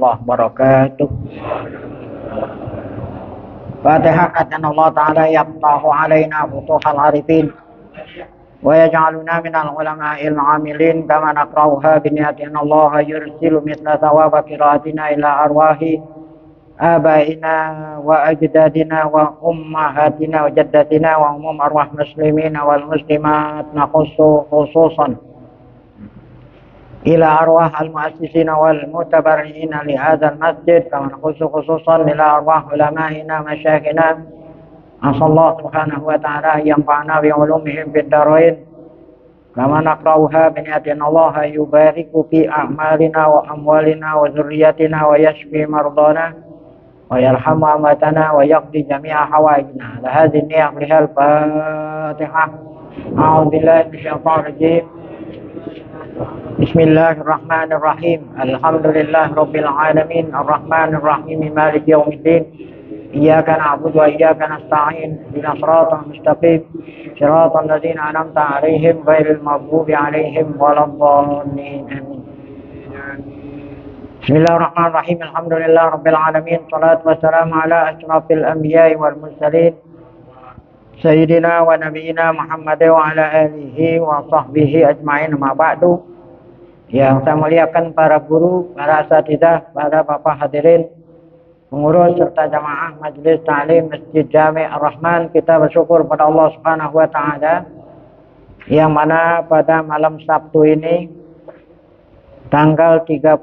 Wabarakatuh. Fatihah. Kata Allah Ta'ala, yaftahu alaina futuhal arifin wa yaj'aluna minal ulama'il amilin kama naqra'uha biniyatin Allah yursilu mithla thawaba qiraatina ila arwahi abaina wa ajdadina wa ummahatina wa jaddatina wa umum arwah muslimina wal muslimat naqussu khususan ila arwah al-mu'assisina wal mutabarri'ina li hadzal masjid kama naqussu khususan ila arwah ulama'ina masyayikhina asallahu subhanahu wa ta'ala yanfa'ana bi ulumihim fid darain kama naqra'uha bi niyatin Allah yubariku fi a'malina wa amwalina wa dzurriyyatina wa yashfi mardana wa yarhamu amwatana wa yaqdi jami'a hawaijna. Ala hadhihi niyyah lihal Fatihah. A'udzu billahi minasyaitonir rajim. Bismillahirrahmanirrahim. Alhamdulillah rabbil alamin arrahmanir rahim maliki yaumiddin. Iyyaka na'budu wa iyyaka nasta'in. Ihdinas siratal mustaqim. Siratal ladzina an'amta 'alaihim ghairil maghdubi 'alaihim waladdallin. Amin. Bismillahirrahmanirrahim. Alhamdulillah rabbil alamin. Shalatu wassalamu ala asyrafil anbiya'i wal mursalin. Sayyidina wa nabiyyina Muhammad wa ala alihi wa sahbihi ajma'in. Ma ba'du. Yang saya muliakan para guru, para asatidzah, para bapak hadirin, pengurus serta jamaah Majelis Ta'lim Masjid Jami' Ar-Rahman, kita bersyukur pada Allah Subhanahu wa taala yang mana pada malam Sabtu ini tanggal 30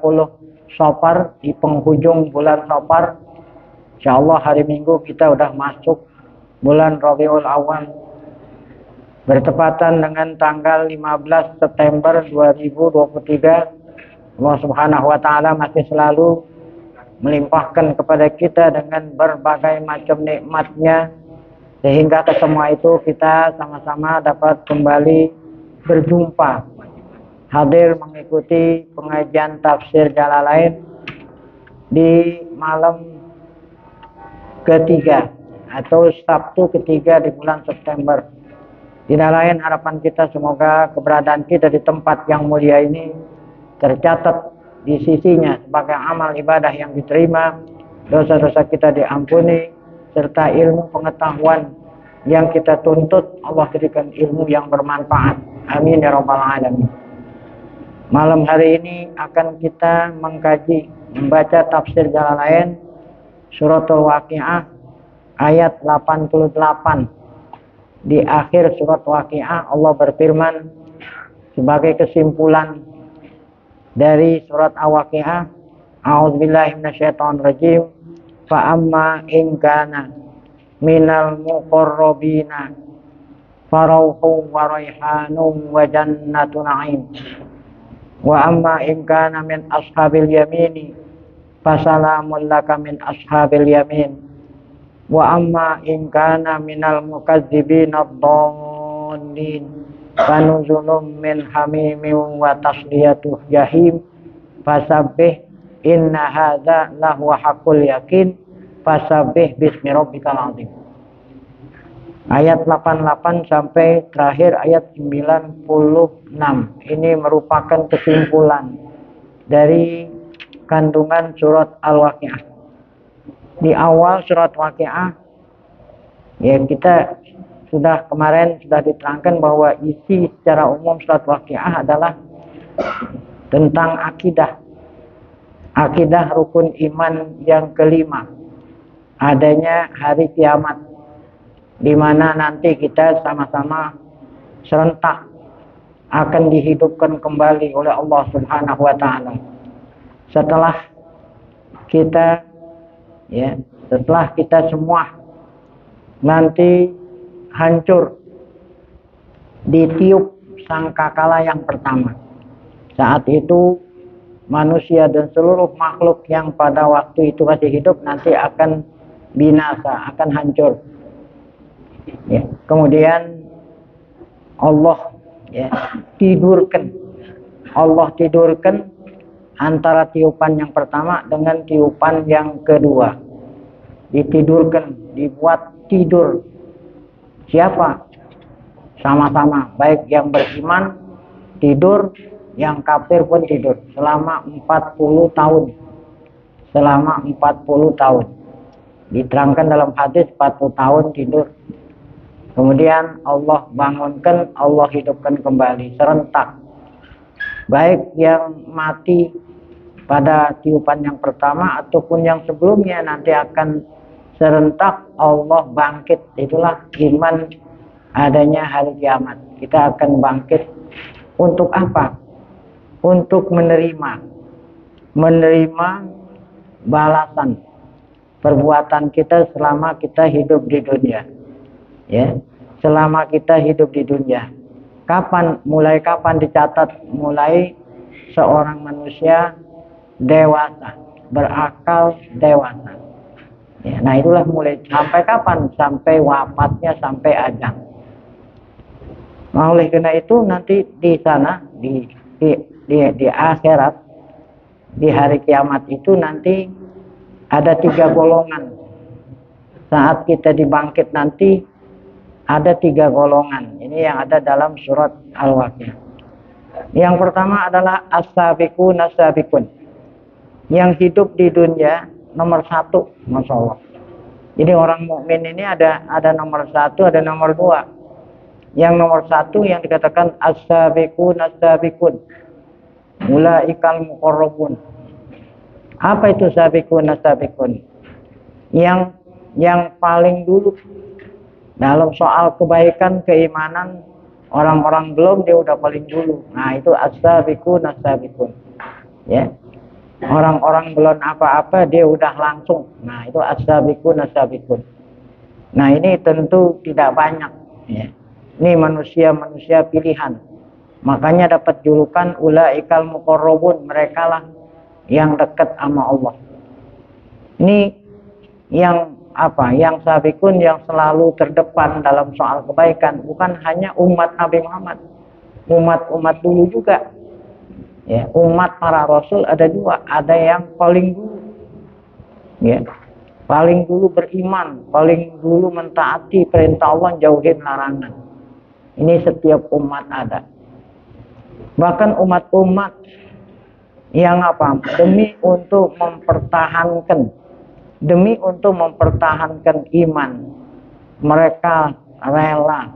Safar di penghujung bulan Safar, insyaallah hari Minggu kita udah masuk bulan Rabiul Awal, bertepatan dengan tanggal 15 September 2023. Allah Subhanahu wa taala masih selalu melimpahkan kepada kita dengan berbagai macam nikmatnya, sehingga ke semua itu kita sama-sama dapat kembali berjumpa, hadir mengikuti pengajian tafsir Jalalain di malam ketiga atau Sabtu ketiga di bulan September. Tidak lain harapan kita semoga keberadaan kita di tempat yang mulia ini tercatat di sisinya sebagai amal ibadah yang diterima, dosa-dosa kita diampuni, serta ilmu pengetahuan yang kita tuntut Allah berikan ilmu yang bermanfaat. Amin ya rabbal alamin. Malam hari ini akan kita mengkaji, membaca tafsir Jalalain Suratul Waqi'ah ayat 88. Di akhir surat Waqi'ah Allah berfirman sebagai kesimpulan dari surat Al-Waqi'ah, a'udzubillahi minasyaitonir rajim, fa amma in kana minal muqarrabina farauhun wa raihanun wa jannatu na'im wa amma in kana min ashabil yamini fasalamun laka min ashabil yamin wa amma in kana minal mukazzibin ad-dallin fanuzulum min hamimin wa tasliyatuh jahim fasabbih inna hadza lahu haqqul yakin fasabbih bismi rabbikal azim. Ayat 88 sampai terakhir ayat 96. Ini merupakan kesimpulan dari kandungan surat Al-Waqiah. Di awal surat Waqiah, ya kita kemarin sudah diterangkan bahwa isi secara umum surat Waqiah adalah tentang akidah. Akidah rukun iman yang kelima, adanya hari kiamat, di mana nanti kita sama-sama serentak akan dihidupkan kembali oleh Allah Subhanahu wa taala. Setelah kita semua nanti hancur ditiup sangkakala yang pertama. Saat itu manusia dan seluruh makhluk yang pada waktu itu masih hidup nanti akan binasa, akan hancur. Ya. Kemudian Allah tidurkan antara tiupan yang pertama dengan tiupan yang kedua. Ditidurkan, dibuat tidur. Siapa? Sama-sama, baik yang beriman tidur, yang kafir pun tidur selama 40 tahun. Selama 40 tahun. Diterangkan dalam hadis 40 tahun tidur. Kemudian Allah bangunkan, Allah hidupkan kembali serentak. Baik yang mati pada tiupan yang pertama ataupun yang sebelumnya nanti akan serentak Allah bangkit. Itulah iman adanya hari kiamat. Kita akan bangkit untuk apa? Untuk menerima balasan perbuatan kita selama kita hidup di dunia. Ya, selama kita hidup di dunia. Mulai kapan dicatat? Mulai seorang manusia dewasa, berakal dewasa. Ya, nah itulah mulai sampai kapan? Sampai wafatnya, sampai ajal. Nah, oleh karena itu nanti di sana di akhirat, di hari kiamat itu nanti ada 3 golongan. Saat kita dibangkit nanti ada 3 golongan. Ini yang ada dalam surat Al-Waqiah. Yang pertama adalah as-sabiqun as-sabiqun. Yang hidup di dunia nomor 1, Masya Allah. Jadi orang mukmin ini ada nomor 1, ada nomor 2. Yang nomor 1 yang dikatakan as-sabiqun as-sabiqun, ulaikal muqarrabun. Apa itu sabiqun as-sabiqun? Yang paling dulu dalam soal kebaikan, keimanan, orang-orang belum, dia udah paling dulu. Nah itu as-sabiqun as-sabiqun. Ya, orang-orang belum apa-apa dia udah langsung. Nah itu as-sabiqun as-sabiqun. Nah ini tentu tidak banyak. Ya. Ini manusia-manusia pilihan. Makanya dapat julukan ulaikal muqarrabun, mereka lah yang dekat sama Allah. Ini yang sabiqun, yang selalu terdepan dalam soal kebaikan, bukan hanya umat Nabi Muhammad, umat dulu juga. Ya, umat para rasul ada 2, ada yang paling dulu, ya, paling dulu beriman, paling dulu mentaati perintah Allah, jauhin larangan. Ini setiap umat ada. Bahkan umat-umat yang demi untuk mempertahankan iman, mereka rela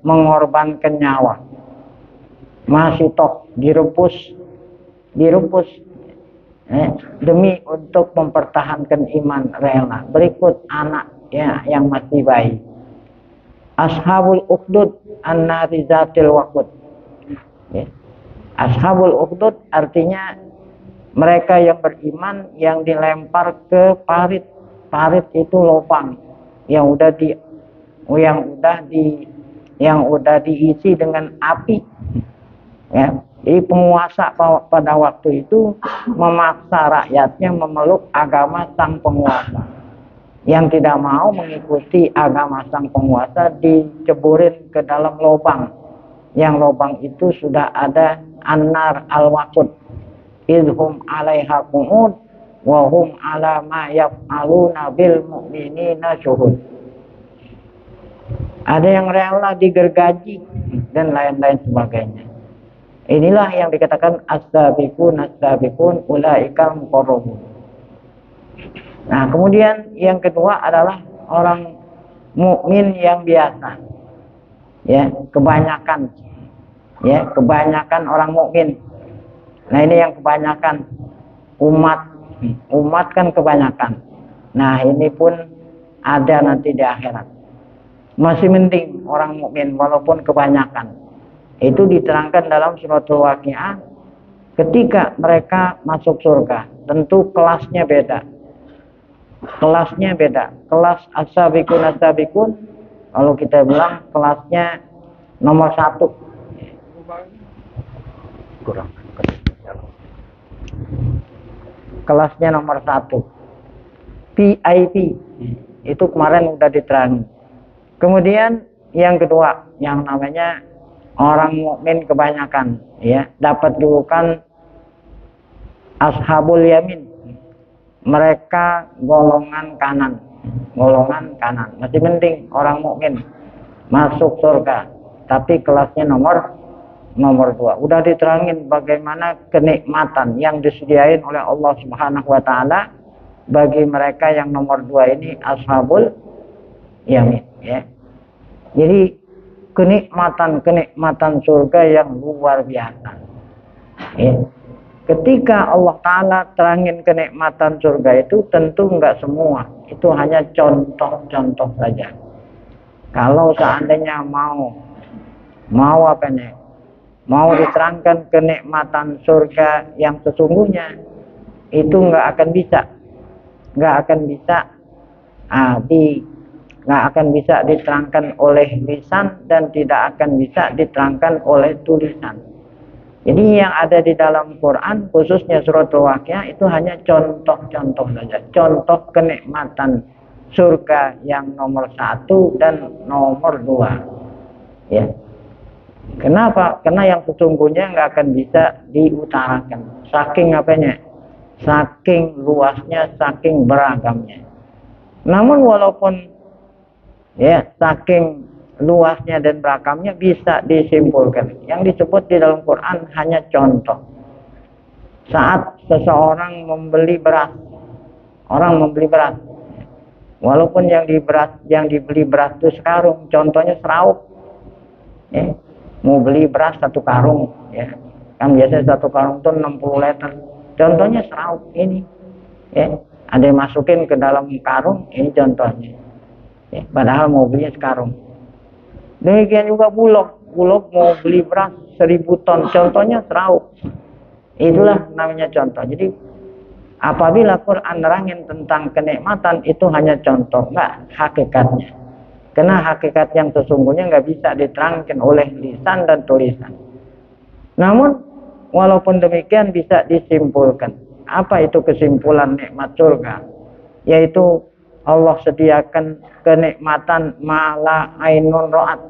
mengorbankan nyawa. Masih toh direbus demi untuk mempertahankan iman, rela. Berikut anak yang masih bayi. Ashabul ukhdud an-nari zatil waqud. Ya. Ashabul ukhdud artinya mereka yang beriman yang dilempar ke parit. Parit itu lubang yang udah diisi dengan api. Ya. Jadi penguasa pada waktu itu memaksa rakyatnya memeluk agama sang penguasa. Yang tidak mau mengikuti agama sang penguasa diceburin ke dalam lubang. Yang lubang itu sudah ada an-nar al-waqud. idhum 'alaiha qu'ud wa hum 'ala ma yaf'aluna bil mu'minina syuhud. Ada yang rela digergaji dan lain-lain sebagainya. Inilah yang dikatakan as-sabiqun ulaika muqarrabun. Nah, kemudian yang kedua adalah orang mukmin yang biasa. Ya, kebanyakan. Ya, kebanyakan orang mukmin. Nah, ini yang kebanyakan umat kan kebanyakan. Nah, ini pun ada nanti di akhirat. Masih mending orang mukmin walaupun kebanyakan. Itu diterangkan dalam suratul Waqiah ketika mereka masuk surga. Tentu kelasnya beda. Kelasnya beda. Kelas as-sabiqun kalau kita bilang kelasnya nomor 1. Kurang. Kelasnya nomor 1. VIP. Itu kemarin udah diterangin. Kemudian yang kedua, yang namanya orang mukmin kebanyakan, ya, dapat julukan ashabul yamin. Mereka golongan kanan. Masih penting orang mukmin masuk surga, tapi kelasnya nomor 2. Udah diterangin bagaimana kenikmatan yang disediain oleh Allah Subhanahu wa taala bagi mereka yang nomor 2 ini ashabul yamin, ya. Jadi kenikmatan surga yang luar biasa. Ya. Ketika Allah Ta'ala terangin kenikmatan surga itu tentu enggak semua. Itu hanya contoh-contoh saja. Kalau seandainya mau apa nih? Mau diterangkan kenikmatan surga yang sesungguhnya, itu enggak akan bisa. Nggak akan bisa diterangkan oleh lisan dan tidak akan bisa diterangkan oleh tulisan. Jadi yang ada di dalam Quran khususnya suratul Waqiah itu hanya contoh-contoh saja. Contoh kenikmatan surga yang nomor 1 dan nomor 2. Ya. Kenapa? Karena yang sesungguhnya nggak akan bisa diutarakan. Saking apanya? Saking luasnya, saking beragamnya. Namun walaupun ya, saking luasnya dan beragamnya bisa disimpulkan. Yang disebut di dalam Quran hanya contoh. Saat seseorang membeli beras, walaupun yang dibeli beras itu sekarung, contohnya seraup. Ya, mau beli beras 1 karung, ya, kan biasanya 1 karung itu 60 liter. Contohnya seraup ini, ya, ada yang masukin ke dalam karung, ini contohnya. Ya, padahal mau belinya sekarung. Demikian juga bulog mau beli beras 1000 ton, contohnya seraup. Itulah namanya contoh. Jadi apabila Quran nerangin tentang kenikmatan itu hanya contoh, enggak hakikatnya. Karena hakikat yang sesungguhnya nggak bisa diterangkan oleh lisan dan tulisan. Namun walaupun demikian bisa disimpulkan. Apa itu kesimpulan nikmat surga? Yaitu Allah sediakan kenikmatan mala ainun ra'at,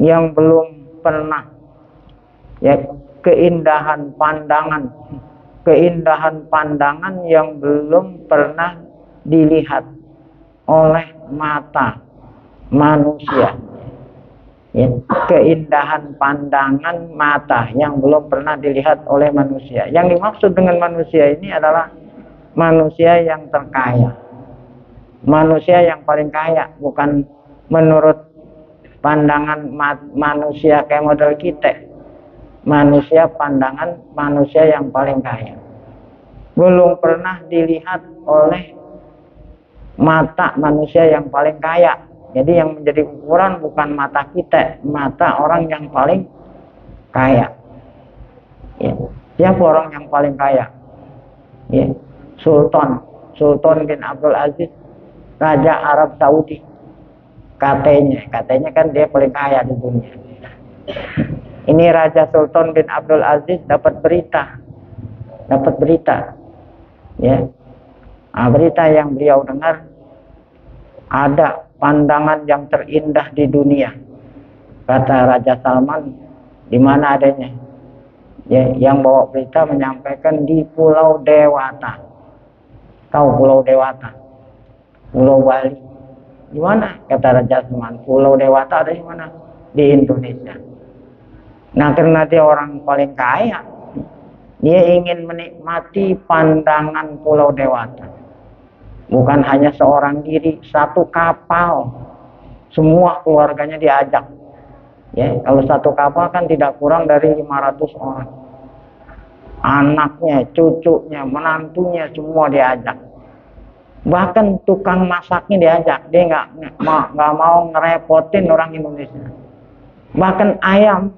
yang belum pernah, ya, keindahan pandangan yang belum pernah dilihat oleh mata manusia. Ya, keindahan pandangan mata yang belum pernah dilihat oleh manusia. Yang dimaksud dengan manusia ini adalah manusia yang terkaya. Manusia yang paling kaya, bukan menurut pandangan manusia kayak model kita. Pandangan manusia yang paling kaya. Belum pernah dilihat oleh mata manusia yang paling kaya. Jadi yang menjadi ukuran bukan mata kita, mata orang yang paling kaya. Ya. Siapa orang yang paling kaya? Ya. Sultan bin Abdul Aziz, Raja Arab Saudi. Katanya kan dia paling kaya di dunia. Ini Raja Sultan bin Abdul Aziz dapat berita. Ya. Nah, berita yang beliau dengar, ada pandangan yang terindah di dunia. Kata Raja Salman, di mana adanya? Ya, yang bawa berita menyampaikan di Pulau Dewata. Tahu Pulau Dewata? Pulau Bali. Di mana? Kata Raja Salman, Pulau Dewata ada di mana? Di Indonesia. Nah, karena dia orang paling kaya, dia ingin menikmati pandangan Pulau Dewata. Bukan hanya seorang diri, satu kapal. Semua keluarganya diajak. Ya, kalau satu kapal kan tidak kurang dari 500 orang. Anaknya, cucunya, menantunya semua diajak. Bahkan tukang masaknya diajak. Dia nggak mau ngerepotin orang Indonesia. Bahkan ayam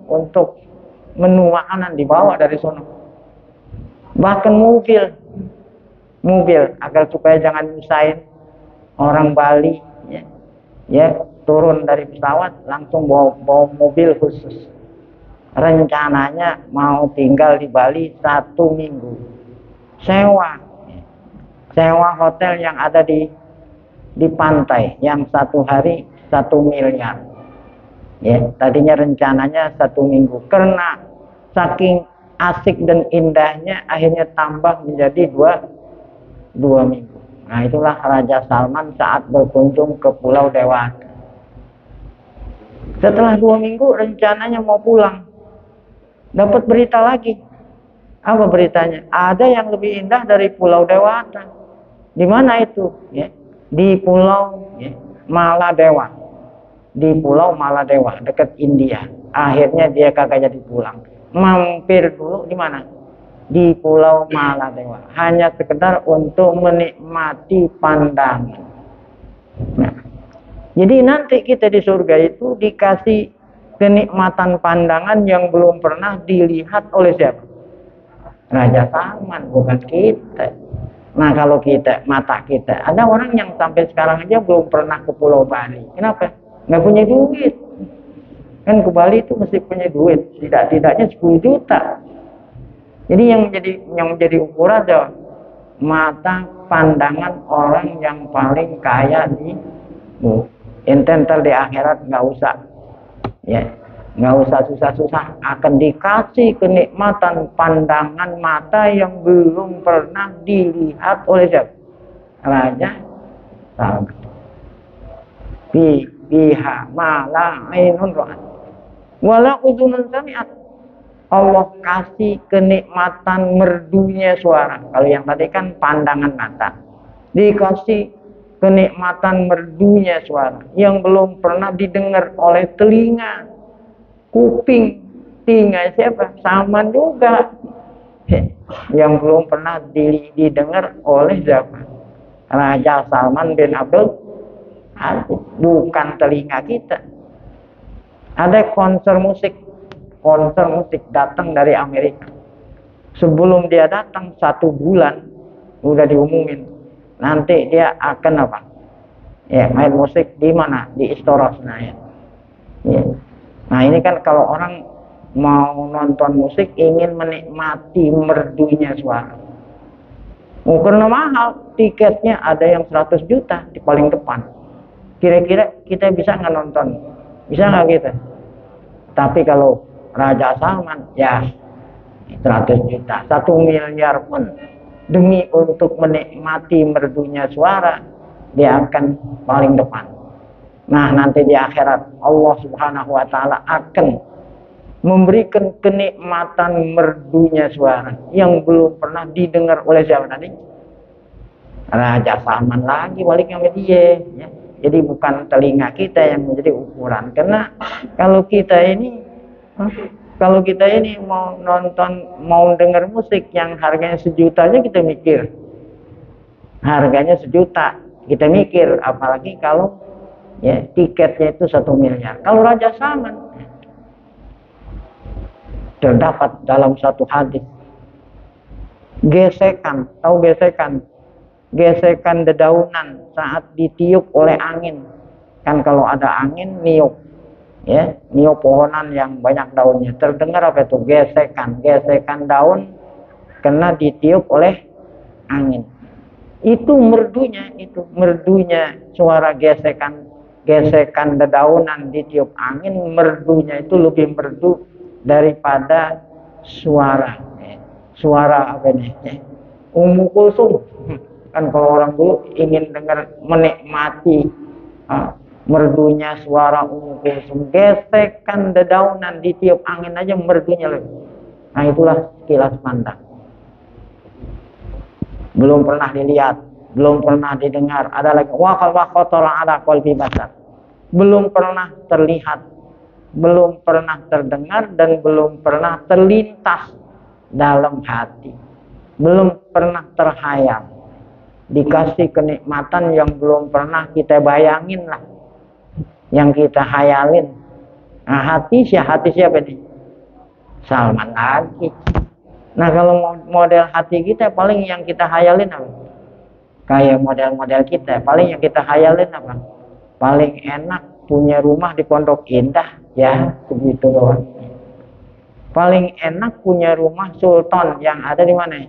untuk menu makanan dibawa dari sana. Bahkan mobil agar supaya jangan nyusahin orang Bali, ya turun dari pesawat langsung bawa mobil khusus. Rencananya mau tinggal di Bali 1 minggu. Sewa hotel yang ada di pantai yang 1 hari 1 miliar. Ya, tadinya rencananya 1 minggu, karena saking asik dan indahnya akhirnya tambah menjadi dua minggu. Nah, itulah Raja Salman saat berkunjung ke Pulau Dewata. Setelah 2 minggu rencananya mau pulang, dapat berita lagi. Apa beritanya? Ada yang lebih indah dari Pulau Dewata. Di mana itu? Ya, di Pulau Maladewa. Di Pulau Maladewa, dekat India. Akhirnya dia kagak jadi pulang. Mampir dulu di mana? Di Pulau Maladewa. Hanya sekedar untuk menikmati pandangan. Nah, jadi nanti kita di surga itu dikasih kenikmatan pandangan yang belum pernah dilihat oleh siapa? Raja Salman, bukan kita. Nah, kalau mata kita, ada orang yang sampai sekarang aja belum pernah ke Pulau Bali. Kenapa? Nggak punya duit. Kan ke Bali itu mesti punya duit, tidak-tidaknya 10 juta. Jadi yang menjadi ukuran adalah mata pandangan orang yang paling kaya di ntar di akhirat nggak usah, ya nggak usah susah-susah, akan dikasih kenikmatan pandangan mata yang belum pernah dilihat oleh siapa? Raja Salman. Biha mala ainun ra'at wala udhunun sami'at. Allah kasih kenikmatan merdunya suara. Kalau yang tadi kan pandangan mata, dikasih kenikmatan merdunya suara yang belum pernah didengar oleh telinga, kuping, telinga siapa? Salman juga. Yang belum pernah didengar oleh siapa? Raja Salman bin Abdul Aziz. Bukan telinga kita. Ada konser musik datang dari Amerika. Sebelum dia datang 1 bulan udah diumumin nanti dia akan apa? Ya, main musik di mana? Di Istora Senayan. Ya. Nah, ini kan kalau orang mau nonton musik ingin menikmati merdunya suara. Karena mahal tiketnya, ada yang 100 juta di paling depan. Kira-kira kita bisa nggak nonton? Bisa nggak kita? Tapi kalau Raja Salman, ya 100 juta, 1 miliar pun demi untuk menikmati merdunya suara, dia akan paling depan. Nah, nanti di akhirat Allah Subhanahu wa Ta'ala akan memberikan kenikmatan merdunya suara yang belum pernah didengar oleh siapa tadi? Raja Salman lagi, balik sama dia. Ya. Jadi bukan telinga kita yang menjadi ukuran, karena kalau kita ini mau nonton, mau dengar musik yang harganya 1 juta aja kita mikir. Harganya 1 juta, kita mikir, apalagi kalau ya tiketnya itu 1 miliar. Kalau Raja Salman, terdapat dalam satu hadis gesekan, tahu gesekan dedaunan saat ditiup oleh angin. Kan kalau ada angin niup, ya niup pohonan yang banyak daunnya, terdengar apa itu? Gesekan daun kena ditiup oleh angin. Itu merdunya suara gesekan dedaunan ditiup angin, merdunya itu lebih merdu daripada suara. Suara apa nih? Ummu Kulsum. Kan kalau orang dulu ingin dengar, menikmati merdunya suara Ummu Kulsum, gesekan dedaunan ditiup angin aja merdunya lebih. Nah itulah sekilas pandang. Belum pernah dilihat, belum pernah didengar. Ada lagi wa khotoran ala qalbi basar. Belum pernah terlihat, belum pernah terdengar, dan belum pernah terlintas dalam hati, belum pernah terhayal. Dikasih kenikmatan yang belum pernah kita bayangin lah, yang kita hayalin. Nah hati siapa nih? Salman lagi. Nah kalau model hati kita, paling yang kita hayalin apa? Kayak model-model kita, paling yang kita hayalin apa? Paling enak punya rumah di Pondok Indah, ya begitu doang. Paling enak punya rumah sultan yang ada di mana?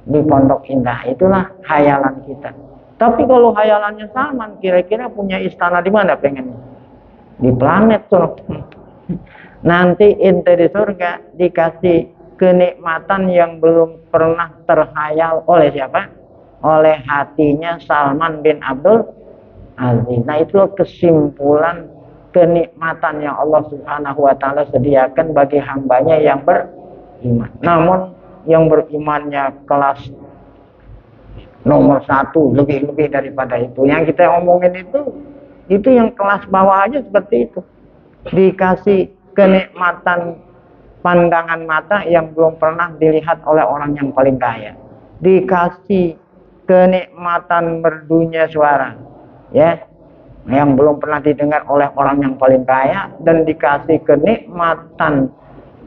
Di Pondok Indah. Itulah hayalan kita. Tapi kalau hayalannya Salman, kira-kira punya istana di mana pengennya? Di planet tuh. Nanti ente di surga dikasih kenikmatan yang belum pernah terhayal oleh siapa? Oleh hatinya Salman bin Abdul Aziz. Nah itu kesimpulan kenikmatan yang Allah Subhanahu wa Ta'ala sediakan bagi hambanya yang beriman. Namun yang berimannya kelas nomor 1, lebih daripada itu. Yang kita omongin itu yang kelas bawah aja seperti itu. Dikasih kenikmatan pandangan mata yang belum pernah dilihat oleh orang yang paling kaya. Dikasih kenikmatan merdunya suara, ya, yang belum pernah didengar oleh orang yang paling kaya, dan dikasih kenikmatan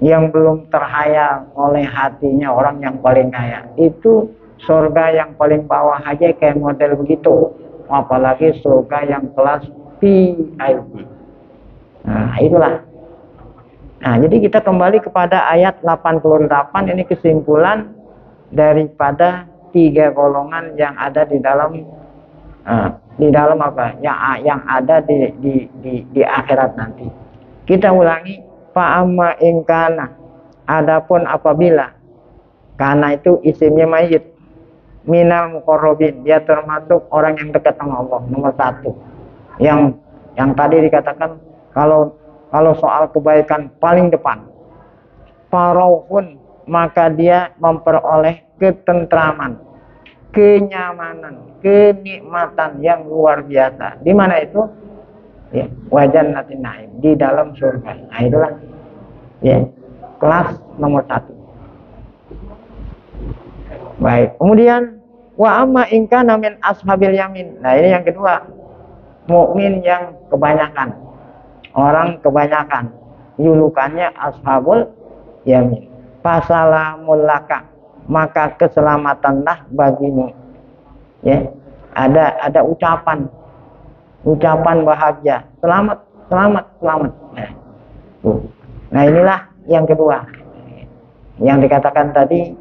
yang belum terhayal oleh hatinya orang yang paling kaya. Itu surga yang paling bawah aja kayak model begitu, apalagi surga yang kelas VIP. Nah itulah. Nah jadi kita kembali kepada ayat 88. Ini kesimpulan daripada 3 golongan yang ada di dalam apa yang ada di akhirat nanti. Kita ulangi, fa'amma ingkana, adapun apabila, karena itu isimnya mayit, minal muqarrabin, dia termasuk orang yang dekat sama Allah, nomor 1. Yang tadi dikatakan kalau soal kebaikan paling depan. Farauhun, maka dia memperoleh ketentraman, kenyamanan, kenikmatan yang luar biasa. Di mana itu? Ya, wajan natin naim, di dalam surga. Nah itulah ya kelas nomor 1. Baik, kemudian wa amma ingkana min ashabil yamin. Nah ini yang kedua, mukmin yang kebanyakan, orang kebanyakan, julukannya ashabul yamin. Fasalamul laka, maka keselamatanlah bagimu. Ya, ada ucapan bahagia, selamat. Nah inilah yang kedua, yang dikatakan tadi,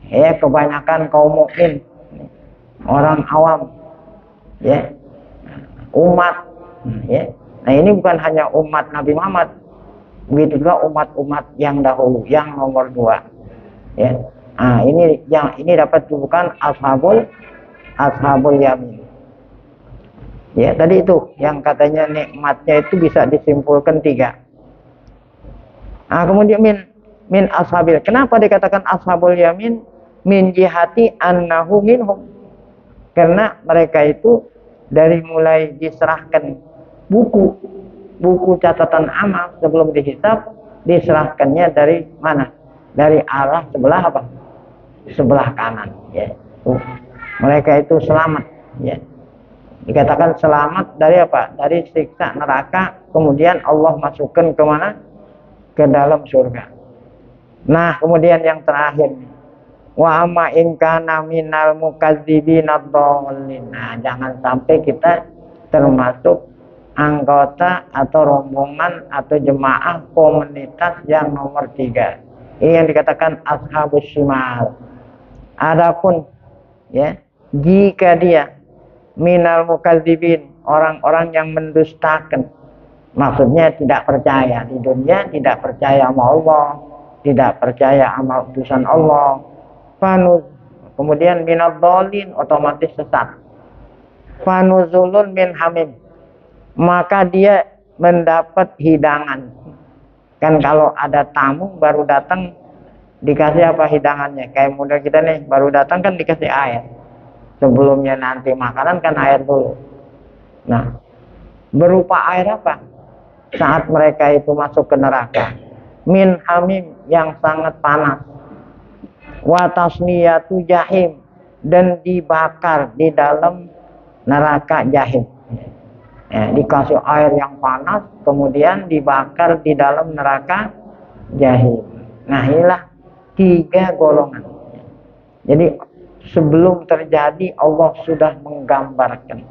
ya kebanyakan kaum mukmin, orang awam, ya umat, ya. Nah ini bukan hanya umat Nabi Muhammad, begitu juga umat-umat yang dahulu, yang nomor 2, ya. Nah ini dapat bukan ashabul yamin. Ya tadi itu yang katanya nikmatnya itu bisa disimpulkan 3. Nah kemudian min ashabil. Kenapa dikatakan ashabul yamin? Min jihati annahu minhum. Karena mereka itu dari mulai diserahkan buku catatan amal sebelum dihisab, diserahkannya dari mana? Dari arah sebelah apa? Sebelah kanan, ya. Mereka itu selamat, ya. Dikatakan selamat dari apa? Dari siksa neraka, kemudian Allah masukkan ke mana? Ke dalam surga. Nah, kemudian yang terakhir, wa amma in kana minal mukadzibin ad-dallin. Nah, jangan sampai kita termasuk anggota atau rombongan atau jemaah komunitas yang nomor 3. Ini yang dikatakan ashabus shimal. Adapun ya, jika dia minal mukadzibin, orang-orang yang mendustakan, Maksudnya tidak percaya di dunia, tidak percaya sama Allah, tidak percaya sama utusan Allah. Kemudian minadhdallin, otomatis sesat. Fanuzulun min hamim, maka dia mendapat hidangan. Kan kalau ada tamu baru datang dikasih apa hidangannya? Kayak model kita nih, baru datang kan dikasih air. Sebelumnya nanti makanan kan air dulu. Nah, berupa air apa? Saat mereka itu masuk ke neraka, min hamim, yang sangat panas, wa tasniyatu jahim, dan dibakar di dalam neraka jahim. Ya, dikasih air yang panas, kemudian dibakar di dalam neraka jahim. Nah, inilah 3 golongan. Jadi sebelum terjadi Allah sudah menggambarkan.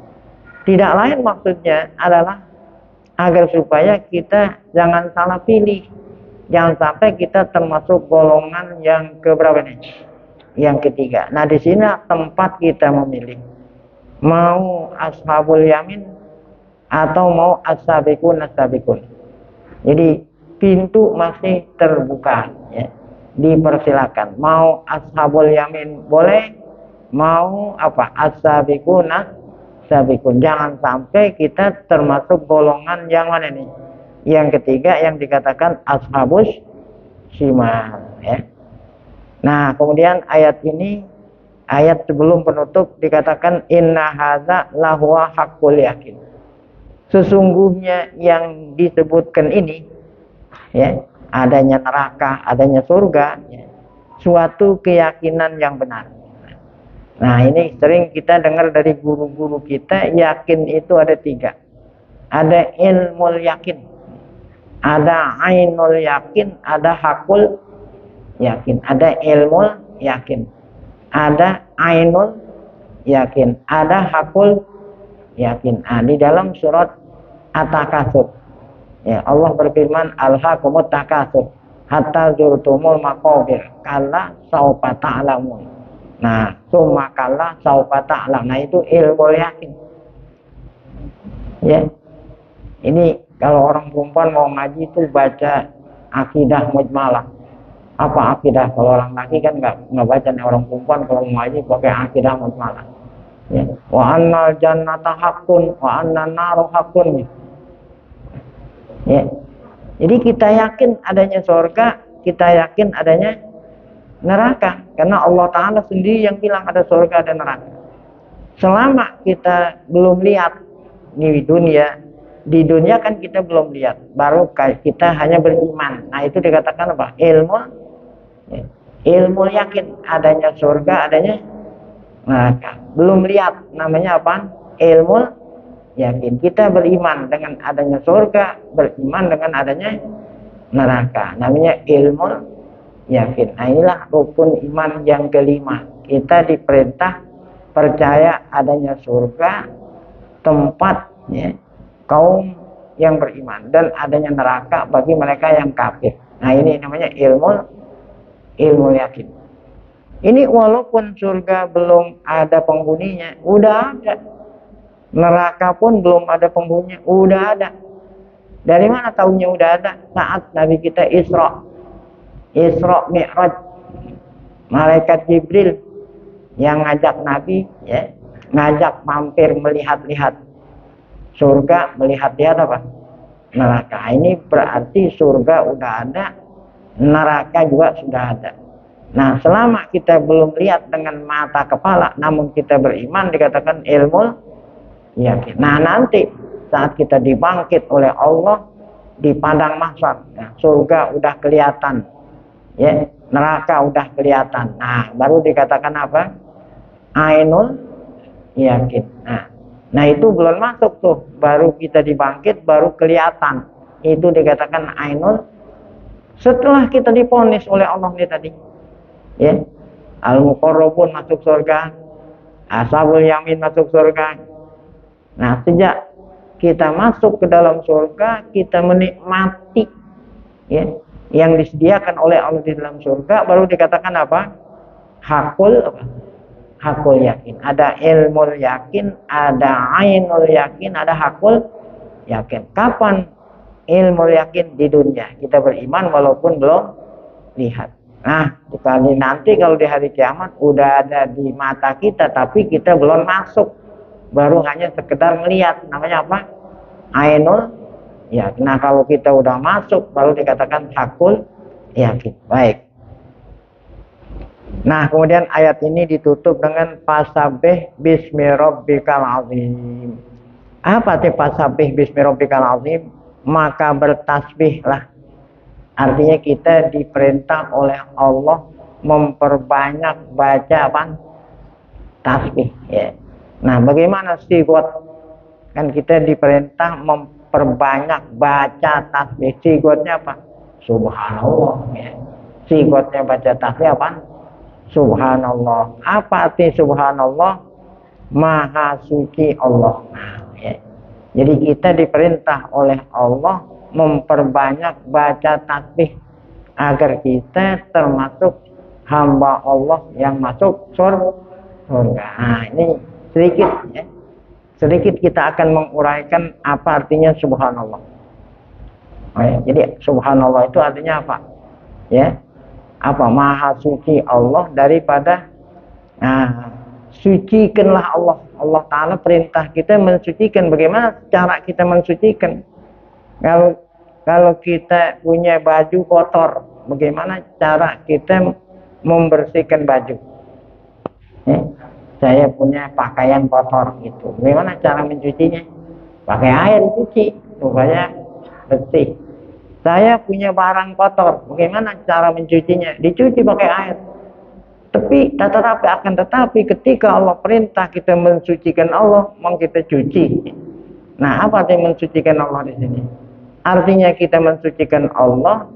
Tidak lain maksudnya adalah agar supaya kita jangan salah pilih. Jangan sampai kita termasuk golongan yang keberapa nih? Yang ketiga. Nah, di sini tempat kita memilih. Mau ashabul yamin atau mau as-sabiqun as-sabiqun. Jadi pintu masih terbuka, ya. Dipersilakan. Mau ashabul yamin boleh, mau apa? As-sabiqun as-sabiqun. Jangan sampai kita termasuk golongan yang mana nih? Yang ketiga yang dikatakan ashabus shimal, ya. Nah, kemudian ayat ini, ayat sebelum penutup dikatakan inna hadza lahuwa haqqul yakin. Sesungguhnya yang disebutkan ini, ya, adanya neraka, adanya surga, ya, suatu keyakinan yang benar. Nah, ini sering kita dengar dari guru-guru kita, yakin itu ada 3. Ada ilmul yakin, ada ainul yakin, ada hakul yakin. Ada ilmul yakin, ada ainul yakin, ada hakul yakin. Di dalam surat At-Takatsur, ya, Allah berfirman alhaqumut takatsur hatta zurtumul maqabir kalla saufa ta'lamun. Nah, summa kalla saufa ta'lamun. Nah, itu ilmu yakin. Ya. Ini kalau orang perempuan mau ngaji itu baca akidah mujmalah. Apa akidah? Kalau orang laki kan nggak baca nih, orang perempuan kalau mau ngaji pakai akidah mujmalah. Ya. Wa annal jannata haqqun wa annan naru haqqun. Ya. Jadi kita yakin adanya surga, kita yakin adanya neraka, karena Allah Ta'ala sendiri yang bilang ada surga dan neraka. Selama kita belum lihat di dunia kan kita belum lihat, baru kita hanya beriman. Nah, itu dikatakan apa? Ilmu, ya. Ilmu yakin adanya surga, adanya neraka. Belum lihat, namanya apa? Ilmu yakin. Kita beriman dengan adanya surga, beriman dengan adanya neraka. Namanya ilmu yakin. Nah, inilah rukun iman yang kelima. Kita diperintah percaya adanya surga, tempat, ya, kaum yang beriman, dan adanya neraka bagi mereka yang kafir. Nah, ini namanya ilmu yakin. Ini walaupun surga belum ada penghuninya, udah ada. Neraka pun belum ada penghuninya, udah ada. Dari mana tahunya udah ada? Saat Nabi kita Isra Mi'raj, malaikat Jibril yang ngajak Nabi, ya, ngajak mampir melihat-lihat surga, melihat-lihat apa? Neraka. Ini berarti surga udah ada, neraka juga sudah ada. Nah, selama kita belum lihat dengan mata kepala, namun kita beriman, dikatakan ilmu yakin. Nah, nanti saat kita dibangkit oleh Allah di padang mahsyar, ya, surga udah kelihatan, ya, neraka udah kelihatan. Nah, baru dikatakan apa? Ainul yakin. Nah, itu belum masuk tuh, baru kita dibangkit, baru kelihatan. Itu dikatakan ainul. Setelah kita diponis oleh Allah ini tadi, ya, al-muqarrabun masuk surga, ashabul yamin masuk surga. Nah, sejak kita masuk ke dalam surga, kita menikmati, ya, yang disediakan oleh Allah di dalam surga, baru dikatakan apa? Hakul yakin. Ada ilmu yakin, ada ainul yakin, ada hakul yakin. Kapan ilmu yakin di dunia. Kita beriman walaupun belum lihat. Nah, nanti kalau di hari kiamat udah ada di mata kita, tapi kita belum masuk, baru hanya sekedar melihat. Namanya apa? Ainul ya. Nah, kalau kita udah masuk, baru dikatakan hakul yakin. Baik. Nah, kemudian ayat ini ditutup dengan fasabih bismi rabbikal azim. Apa arti fasabih bismi rabbikal azim? Maka bertasbihlah. Artinya kita diperintah oleh Allah memperbanyak baca apa? Tasbih. Ya. Nah, bagaimana sigot? Kan kita diperintah memperbanyak baca tasbih. Sigotnya apa? Subhanallah. Ya. Sigotnya baca tasbih apa? Subhanallah. Apa arti subhanallah? Maha suci Allah. Nah, ya. Jadi kita diperintah oleh Allah memperbanyak baca tasbih agar kita termasuk hamba Allah yang masuk surga. Nah, ini sedikit ya. Sedikit kita akan menguraikan apa artinya subhanallah. Oh, ya. Jadi subhanallah itu artinya apa? Ya. Apa? Maha suci Allah daripada sucikanlah Allah. Allah Ta'ala perintah kita mensucikan. Bagaimana cara kita mensucikan? Kalau kita punya baju kotor, bagaimana cara kita membersihkan baju? Saya punya pakaian kotor gitu. Bagaimana cara mencucinya? Pakai air dicuci supaya bersih. Saya punya barang kotor, bagaimana cara mencucinya? Dicuci pakai air. Tetapi ketika Allah perintah kita mensucikan Allah, mau kita cuci. Nah, apa arti mensucikan Allah di sini? Artinya kita mensucikan Allah,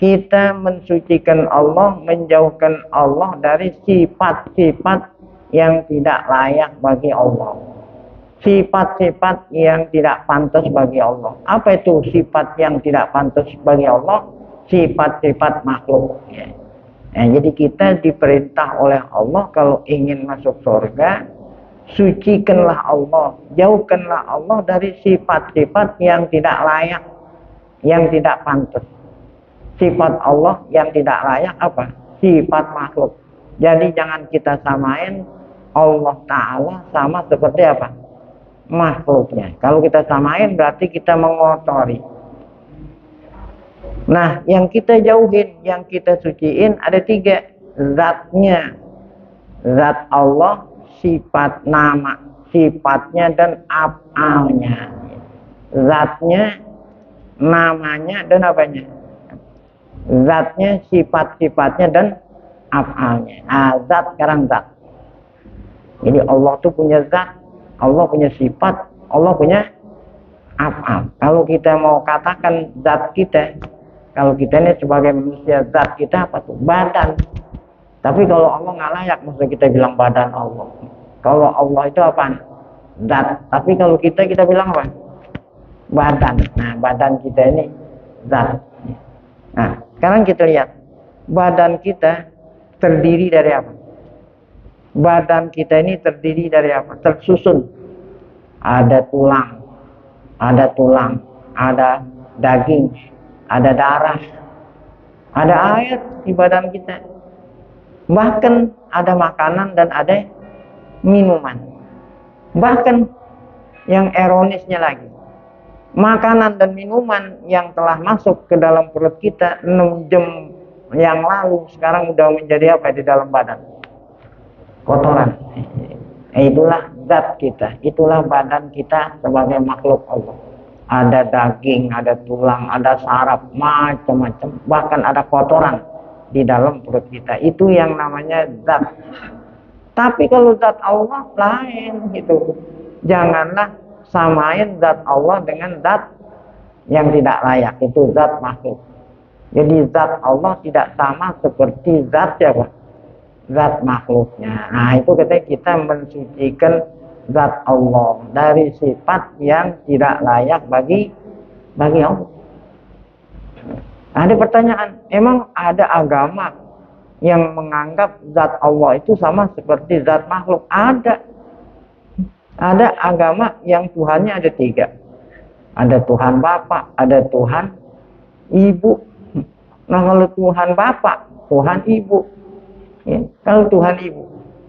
kita mensucikan Allah, menjauhkan Allah dari sifat-sifat yang tidak layak bagi Allah. Sifat-sifat yang tidak pantas bagi Allah. Apa itu sifat yang tidak pantas bagi Allah? Sifat-sifat makhluk. Ya. Nah, jadi kita diperintah oleh Allah kalau ingin masuk surga, sucikanlah Allah, jauhkanlah Allah dari sifat-sifat yang tidak layak, yang tidak pantas. Sifat Allah yang tidak layak apa? Sifat makhluk. Jadi jangan kita samain Allah Ta'ala sama seperti apa? Makhluknya. Kalau kita samain berarti kita mengotori. Nah, yang kita jauhin, yang kita suciin ada 3. Zatnya, zat Allah, sifat nama, sifatnya dan af'alnya. Zatnya, namanya dan apanya? Zatnya, sifat-sifatnya dan af'alnya. Zat sekarang zat. Jadi Allah tuh punya zat, Allah punya sifat, Allah punya af'al. Kalau kita mau katakan zat kita, kalau kita ini sebagai manusia, zat kita apa tuh? Badan. Tapi kalau Allah nggak layak, maksudnya kita bilang badan Allah. Kalau Allah itu apa? Zat. Tapi kalau kita bilang apa? Badan. Nah, badan kita ini zat. Nah, sekarang kita lihat. Badan kita terdiri dari apa? Badan kita ini terdiri dari apa? Tersusun. Ada tulang, ada daging, ada darah, ada air di badan kita. Bahkan ada makanan dan ada minuman. Bahkan yang ironisnya lagi, makanan dan minuman yang telah masuk ke dalam perut kita 6 jam yang lalu sekarang udah menjadi apa di dalam badan? Kotoran. Itulah zat kita, itulah badan kita sebagai makhluk Allah. Ada daging, ada tulang, ada saraf, macam-macam, bahkan ada kotoran di dalam perut kita. Itu yang namanya zat. Tapi kalau zat Allah lain gitu. Janganlah samain zat Allah dengan zat yang tidak layak, itu zat makhluk. Jadi zat Allah tidak sama seperti zat siapa? Zat makhluknya. Nah, itu kita mensucikan zat Allah dari sifat yang tidak layak bagi Allah. Ada pertanyaan, emang ada agama yang menganggap zat Allah itu sama seperti zat makhluk? Ada agama yang Tuhannya ada 3. Ada Tuhan Bapak, ada Tuhan Ibu. Nah kalau Tuhan Bapak, Tuhan Ibu. Ya. Kalau Tuhan Ibu,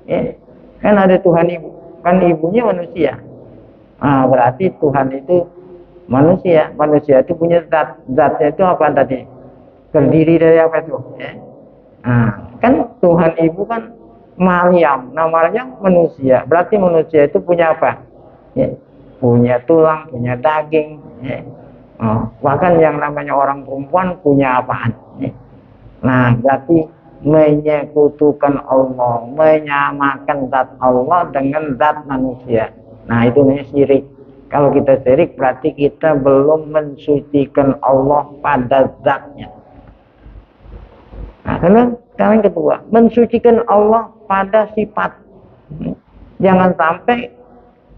ya. Kan ada Tuhan Ibu, kan ibunya manusia. Nah berarti Tuhan itu manusia. Manusia itu punya zat. Zatnya itu apa tadi? Terdiri dari apa itu? Ya. Nah, kan Tuhan Ibu kan Maryam. Nah Maryam manusia. Berarti manusia itu punya apa? Ya. Punya tulang, punya daging. Ya. Oh, bahkan yang namanya orang perempuan punya apaan? Ya. Nah berarti menyekutukan Allah, menyamakan zat Allah dengan zat manusia. Nah itu namanya syirik. Kalau kita syirik berarti kita belum mensucikan Allah pada zatnya. Nah sekarang kedua, mensucikan Allah pada sifat. Jangan sampai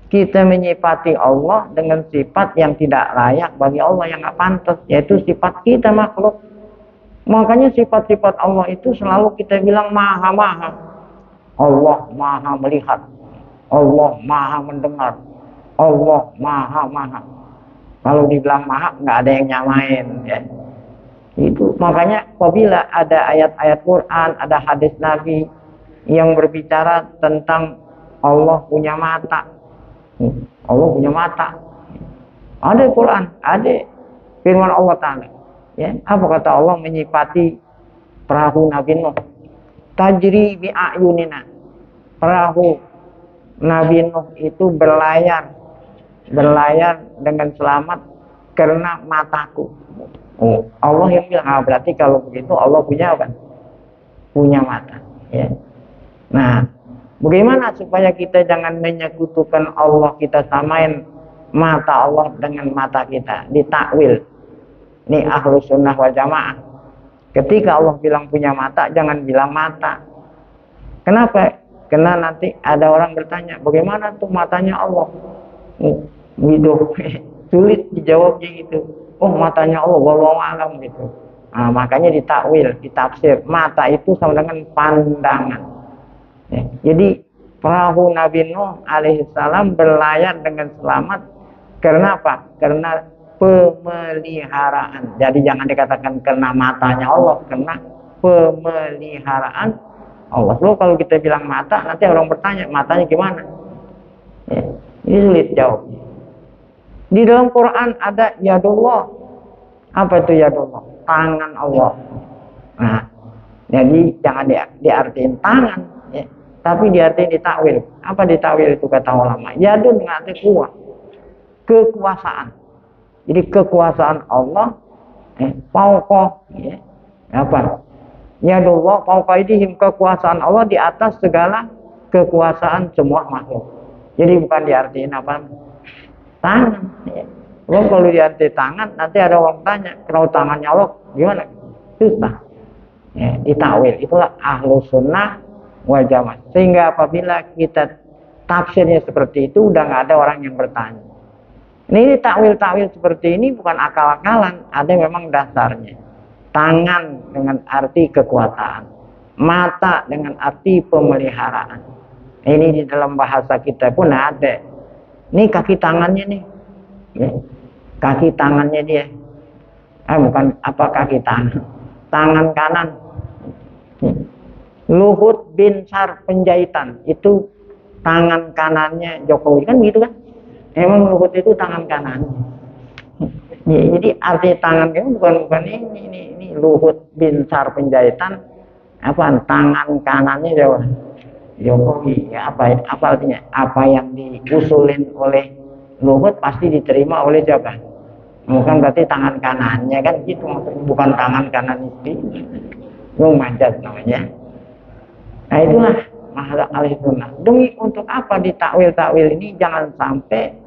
kita menyifati Allah dengan sifat yang tidak layak bagi Allah, yang nggak pantas, yaitu sifat kita makhluk. Makanya sifat-sifat Allah itu selalu kita bilang maha-maha. Allah maha melihat, Allah maha mendengar, Allah maha-maha. Kalau dibilang maha, nggak ada yang nyamain. Ya. Itu makanya apabila ada ayat-ayat Quran, ada hadis Nabi yang berbicara tentang Allah punya mata. Allah punya mata. Ada Quran, ada firman Allah Ta'ala. Ya, apa kata Allah menyifati perahu Nabi Nuh? Tajri bi a'yunina. Perahu Nabi Nuh itu berlayar dengan selamat karena mataku. Oh, Allah yang bilang, berarti kalau begitu Allah punya apa? Punya mata. Ya. Nah, bagaimana supaya kita jangan menyekutukan Allah, kita samain mata Allah dengan mata kita, ditakwil. Ini Ahlus Sunnah wal Jamaah. Ketika Allah bilang punya mata, jangan bilang mata. Kenapa? Karena nanti ada orang bertanya, bagaimana tuh matanya Allah? Gitu. Sulit dijawabnya gitu. Oh matanya Allah, wallahu alam gitu. Nah, makanya ditakwil, ditafsir. Mata itu sama dengan pandangan. Ya. Jadi perahu Nabi Nuh alaihissalam berlayar dengan selamat. Karena apa? Karena pemeliharaan. Jadi jangan dikatakan karena matanya Allah, karena pemeliharaan Allah. Loh, kalau kita bilang mata, nanti orang bertanya, matanya gimana? Ya, ini sulit jawabnya. Di dalam Quran ada yadullah. Apa itu yadullah? Tangan Allah. Nah, jadi jangan diartiin tangan, ya. Tapi diartiin ditakwil. Apa ditakwil itu kata ulama? Yadun arti kuat, kekuasaan. Jadi kekuasaan Allah fauqa, ya. Apa? Yadullah fauqa aydihim, kekuasaan Allah di atas segala kekuasaan semua makhluk. Jadi bukan diartiin apa? Tangan. Ya. Kalau diartiin tangan, nanti ada orang tanya, kalau tangannya Allah gimana? Susah. Ya, ditakwil. Itulah Ahlus Sunnah wal Jamaah. Sehingga apabila kita tafsirnya seperti itu, udah nggak ada orang yang bertanya. Ini takwil-takwil seperti ini bukan akal-akalan, ada memang dasarnya. Tangan dengan arti kekuasaan, mata dengan arti pemeliharaan. Ini di dalam bahasa kita pun ada. Ini kaki tangannya nih, ya. Kaki tangannya dia. Bukan apa kaki tangan, tangan kanan. Luhut bin Sar penjahitan itu tangan kanannya Jokowi, kan gitu kan? Emang Luhut itu tangan kanan. Ya, jadi arti tangan itu bukan ini Luhut bin Sar penjahitan apa tangan kanannya Jokowi. Ya, apa artinya? Apa yang diusulin oleh Luhut pasti diterima oleh siapa? Bukan berarti tangan kanannya kan gitu, bukan tangan kanan itu. Lu manjat namanya. Nah itulah masalah Ahlussunnah. Demi untuk apa ditakwil-takwil ini, jangan sampai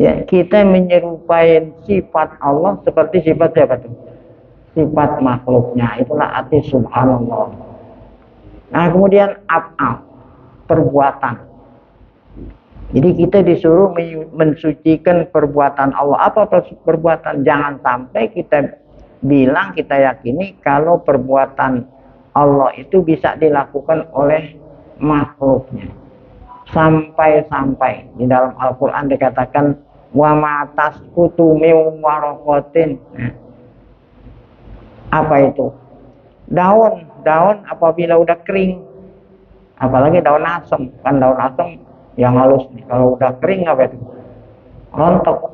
ya kita menyerupai sifat Allah seperti sifat siapa tuh? Sifat makhluknya. Itulah arti subhanallah. Nah kemudian af'al, perbuatan. Jadi kita disuruh mensucikan perbuatan Allah. Apa perbuatan? Jangan sampai kita bilang, kita yakini kalau perbuatan Allah itu bisa dilakukan oleh makhluknya. Sampai-sampai di dalam Al-Quran dikatakan wa ma tasqutu min waraqatin. Apa itu? Daun apabila udah kering, apalagi daun asem, kan daun asem yang halus nih, kalau udah kering apa itu? Rontok.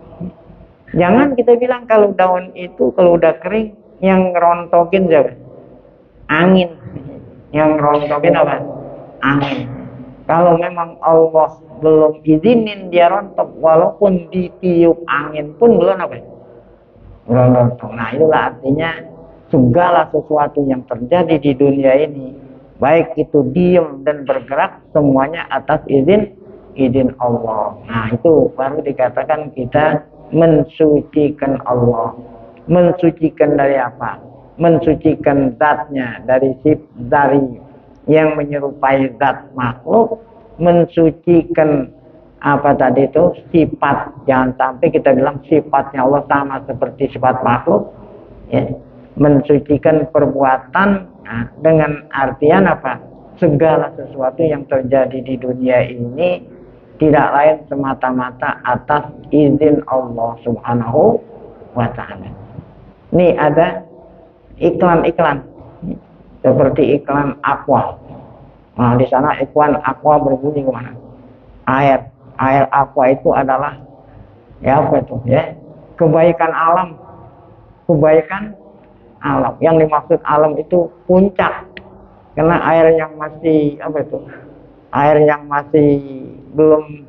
Jangan kita bilang kalau daun itu kalau udah kering yang rontokin siapa? Angin. Yang rontokin apa? Angin. Kalau memang Allah belum izinin dia rontok, walaupun ditiup angin pun belum apa? Belum rontok. Nah, itulah artinya segala sesuatu yang terjadi di dunia ini, baik itu diam dan bergerak, semuanya atas izin Allah. Nah, itu baru dikatakan kita mensucikan Allah. Mensucikan dari apa? Mensucikan zatnya dari yang menyerupai zat makhluk, mensucikan apa tadi itu sifat. Jangan sampai kita bilang sifatnya Allah sama seperti sifat makhluk, ya. Mensucikan perbuatan, nah, dengan artian apa? Segala sesuatu yang terjadi di dunia ini tidak lain semata-mata atas izin Allah Subhanahu wa ta'ala. Ini ada iklan-iklan seperti iklan Aqua. Nah, di sana iklan Aqua berbunyi kemana? Air Aqua itu adalah ya apa itu? Ya, kebaikan alam. Yang dimaksud alam itu puncak. Karena air yang masih apa itu? Air yang masih belum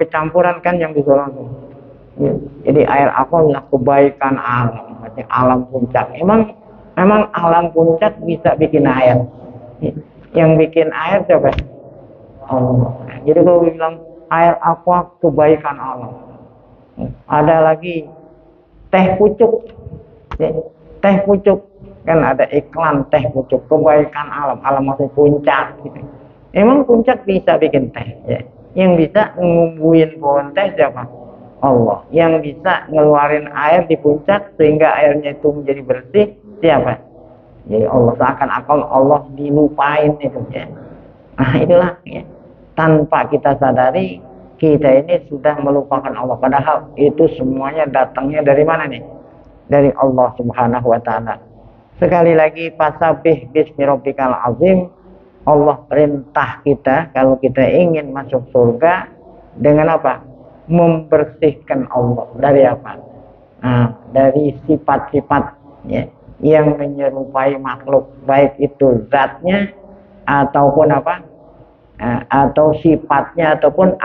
kecampuran kan yang di sana tuh. Ya, jadi air Aqua adalah kebaikan alam, berarti alam puncak. Memang alam puncak bisa bikin air. Yang bikin air siapa? Allah. Jadi kalau bilang air Aqua kebaikan alam. Ada lagi teh pucuk. Teh pucuk kan ada iklan teh pucuk kebaikan alam. Alam masih puncak gitu. Emang puncak bisa bikin teh, ya. Yang bisa ngumbuin pohon teh siapa? Allah. Yang bisa ngeluarin air di puncak sehingga airnya itu menjadi bersih siapa? Jadi Allah, seakan-akan Allah dilupain itu, ya. Nah, itulah, ya. Tanpa kita sadari kita ini sudah melupakan Allah, padahal itu semuanya datangnya dari mana nih? Dari Allah Subhanahu wa ta'ala. Sekali lagi, fasabih bismi rabbikal azim. Allah perintah kita kalau kita ingin masuk surga dengan apa? Membersihkan Allah dari apa? Nah, dari sifat-sifat, ya, yang menyerupai makhluk, baik itu zatnya ataupun apa? Atau sifatnya ataupun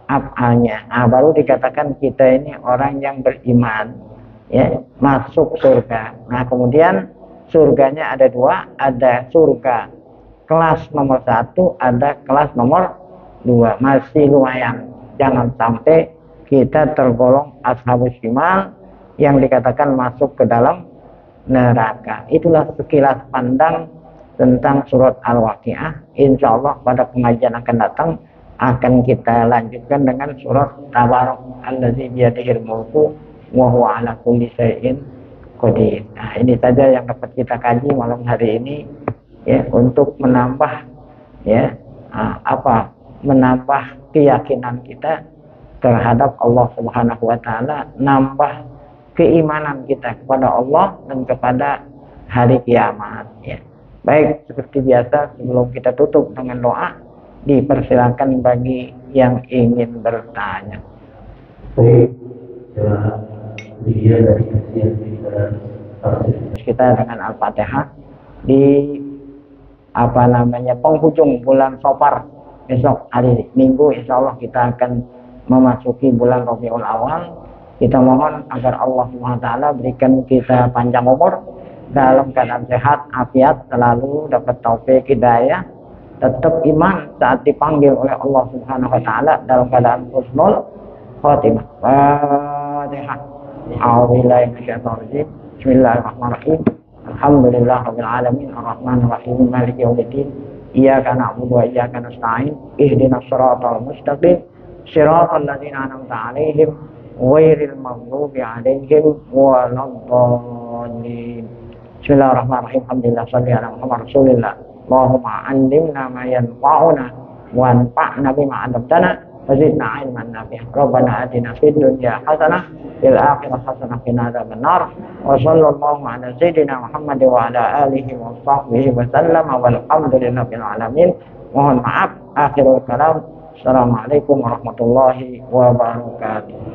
af'alnya. Nah, baru dikatakan kita ini orang yang beriman, ya, masuk surga. Nah, kemudian surganya ada dua, ada surga kelas nomor 1, ada kelas nomor 2. Masih lumayan. Jangan sampai kita tergolong ashabus shimal yang dikatakan masuk ke dalam neraka. Itulah sekilas pandang tentang surat Al-Waqiah. Insya Allah pada pengajian akan datang akan kita lanjutkan dengan surat Tabarak allazi biyadihil mulku wa huwa ala kulli syai'in qadir. Nah, ini saja yang dapat kita kaji malam hari ini, ya, untuk menambah, ya, menambah keyakinan kita terhadap Allah Subhanahu wa ta'ala, nambah keimanan kita kepada Allah dan kepada hari kiamat, ya. Baik, seperti biasa sebelum kita tutup dengan doa, dipersilakan bagi yang ingin bertanya. Baik, kita dengan Al-Fatihah di penghujung bulan Safar besok hari Minggu, insya Allah kita akan memasuki bulan Rabiul Awal. Kita mohon agar Allah SWT berikan kita panjang umur, dalam keadaan sehat, afiat, selalu dapat taufik hidayah, tetap iman saat dipanggil oleh Allah Subhanahu wa ta'ala dalam keadaan husnul khatimah. Fatihah. A'udzubillahi minasyaitonir rajim. Bismillahirrahmanirrahim. Alhamdulillahirabbil alamin arrahmanir rahim maliki yaumiddin. Iyyaka na'budu wa iyyaka nasta'in. Ihdinas shiratal mustaqim. Shiratal ladzina an'amta 'alaihim ghairil maghdubi 'alaihim waladdallin. Bismillahirrahmanirrahim. Alhamdulillah shalli ala Muhammad Rasulillah. Allahumma 'allimna ma yanfa'una wanfa'na bima 'allamtana وزدنا علما نافعا ربنا آتنا في الدنيا حسنة في الآخرة حسنة وقنا عذاب النار وصلى الله على سيدنا محمد وعلى آله وصحبه وسلم والحمد لله رب العالمين. Mohon maaf, akhirul kalam. Assalamualaikum warahmatullahi wabarakatuh.